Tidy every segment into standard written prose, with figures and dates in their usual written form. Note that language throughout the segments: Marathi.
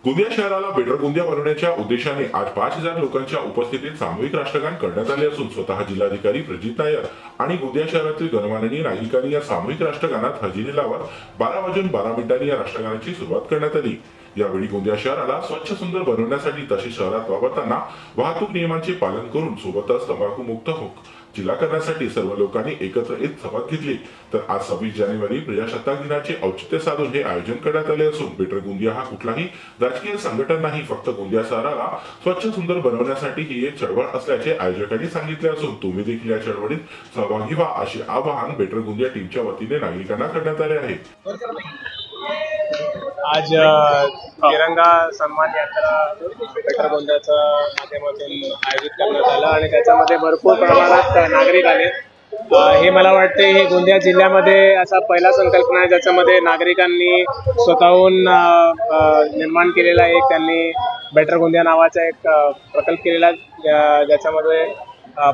गोंदिया शहराला बेटर गोंदिया बनवण्याच्या उद्देशाने आज 5000 लोकांच्या उपस्थितीत सामूहिक राष्ट्रगान करण्यात आले असून स्वतः जिल्हाधिकारी प्रजित नायर आणि गोंदिया शहरातील गणमान्य नागरिकांनी या सामूहिक राष्ट्रगानात हजेरी लावत 12 या राष्ट्रगानाची सुरुवात करण्यात आली। यावेळी गोंदिया शहराला स्वच्छ सुंदर बनवण्यासाठी तसेच शहरात वावरताना वाहतूक नियमांचे पालन करून सोबतच तंबाखू मुक्त जिल्हा करण्यासाठी सर्व लोकांनी एकत्र येत शपथ घेतली। तर आज 26 जानेवारी प्रजासत्ताक दिनाचे औचित्य साधून हे आयोजन करण्यात आले असून बेटर गोंदिया हा कुठलाही राजकीय संघटन नाही, फक्त गोंदिया शहराला स्वच्छ सुंदर बनवण्यासाठी ही एक चळवळ असल्याचे आयोजकांनी सांगितले असून तुम्ही देखील या चळवळीत सहभागी व्हा असे आवाहन बेटर गोंदिया टीमच्या वतीने नागरिकांना करण्यात आले आहे। आज तिरंगा सन्मान यात्रा बेटर गोंदियाच्या माध्यमातून आयोजित करण्यात आलं आणि त्याच्यामध्ये भरपूर प्रमाणात नागरिक आले। हे मला वाटते हे गोंदिया जिल्ह्यामध्ये असा पहिला संकल्पना आहे ज्याच्यामध्ये नागरिकांनी स्वतःहून निर्माण केलेला एक त्यांनी बेटर गोंदिया नावाचा एक प्रकल्प केलेला ज्याच्यामध्ये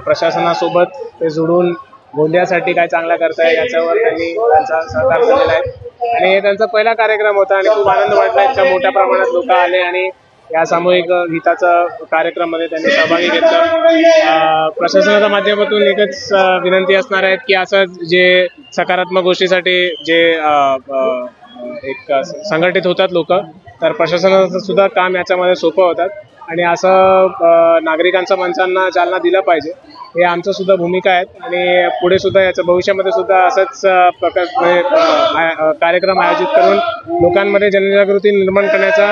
प्रशासनासोबत ते जोडून गोंदियासाठी काय चांगला करताय याच्यावर त्यांनी त्यांचा सहकार केलेला आहे आणि हे त्यांचा पहिला कार्यक्रम होता आणि खूप आनंद वाटला। इतक्या मोठ्या प्रमाणात लोक आले आणि या सामूहिक हिताचा कार्यक्रमामध्ये त्यांनी सहभागी घेतला। प्रशासनाच्या माध्यमातून एकच विनंती असणार आहे की असं जे सकारात्मक गोष्टीसाठी जे एक संघटित होतात लोक, तर प्रशासनाचं सुद्धा काम याच्यामध्ये सोपं होतात आणि असं नागरिकांच्या माणसांना चालना दिलं पाहिजे, हे आमचं सुद्धा भूमिका आहे आणि पुढे सुद्धा याच्या भविष्यामध्ये सुद्धा असंच प्रकार कार्यक्रम आयोजित करून लोकांमध्ये जनजागृती निर्माण करण्याचा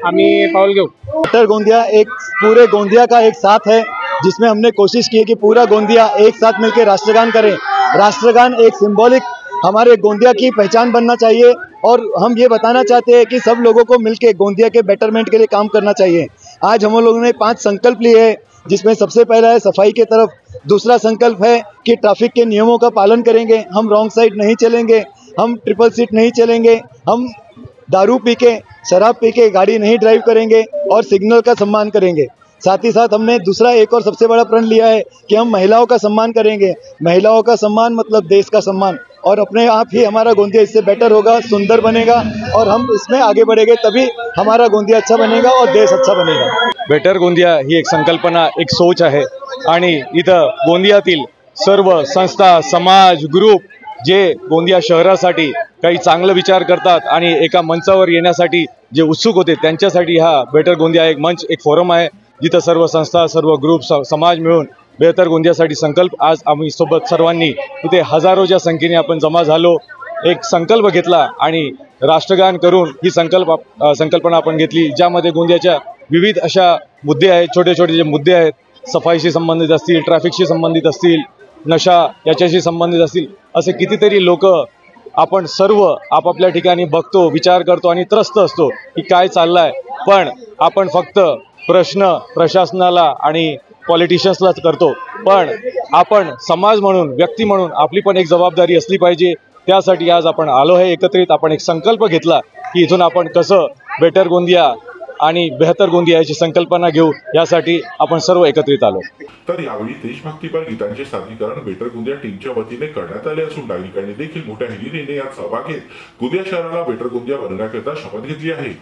आम्ही पाऊल घेऊ। बेटर गोंदिया एक पूरे गोंदिया का एक साथ है जिसमें हमने कोशिश की है कि पूरा गोंदिया एक साथ मिलकर राष्ट्रगान करे। राष्ट्रगान एक सिंबॉलिक हमारे गोंदिया की पहचान बनना चाहिए और हम ये बताना चाहते हैं कि सब लोगों को मिलकर गोंदिया के बेटरमेंट के लिए काम करना चाहिए। आज हम लोगों ने 5 संकल्प लिए हैं, जिसमें सबसे पहला है सफाई की तरफ, दूसरा संकल्प है कि ट्रैफिक के नियमों का पालन करेंगे, हम रॉन्ग साइड नहीं चलेंगे, हम ट्रिपल सीट नहीं चलेंगे, हम दारू पी के शराब पी के गाड़ी नहीं ड्राइव करेंगे और सिग्नल का सम्मान करेंगे। साथ ही साथ हमने दूसरा एक और सबसे बड़ा प्रण लिया है कि हम महिलाओं का सम्मान करेंगे। महिलाओं का सम्मान मतलब देश का सम्मान, और अपने आप ही हमारा गोंदिया इससे बेटर होगा, सुंदर बनेगा और हम इसमें आगे बढ़ेंगे, तभी हमारा गोंदिया अच्छा बनेगा और देश अच्छा बनेगा। बेटर गोंदिया ही एक संकल्पना, एक सोच आहे आणि इथं गोंदियातील सर्व संस्था, समाज, ग्रुप जे गोंदिया शहरासाठी काही चांगलं विचार करतात आणि एका मंचावर येण्यासाठी जे उत्सुक होते त्यांच्यासाठी हा बेटर गोंदिया एक मंच, एक फोरम आहे जिथं सर्व संस्था, सर्व ग्रुप, समाज मिळून बेहतर गोंदियासाठी संकल्प आज आम्ही सोबत सर्वांनी इथे हजारोच्या संख्येने आपण जमा झालो, एक संकल्प घेतला आणि राष्ट्रगान करून ही संकल्पना आपण घेतली, ज्यामध्ये गोंदियाच्या विविध अशा मुद्दे आहेत, छोटे छोटे जे मुद्दे आहेत, सफाईशी संबंधित असतील, ट्रॅफिकशी संबंधित असतील, नशा याच्याशी संबंधित असतील, असे कितीतरी लोक आपण सर्व आपापल्या ठिकाणी बघतो, विचार करतो आणि त्रस्त असतो की काय चाललंय, पण आपण फक्त प्रश्न प्रशासनाला आणि पॉलिटिशियन्सलाच करतो, पण आपण समाज म्हणून, व्यक्ती म्हणून आपली पण एक जबाबदारी असली पाहिजे। त्यासाठी आज आपण आलो आहे एकत्रित, आपण एक संकल्प घेतला की इथून आपण कसं बेटर गोंदिया आणि बेहतर गोंदिया याची संकल्पना घेऊ, यासाठी आपण सर्व एकत्रित आलो। तर यावेळी देशभक्तीपर गीतांचे सादरीकरण बेटर गोंदिया टीमच्या वतीने करण्यात आले असून नागरिकांनी देखील मोठ्या हिरिरीने यात सहभाग घेत गोंदिया शहराला बेटर गोंदिया बनवण्याकरिता शपथ घेतली आहे।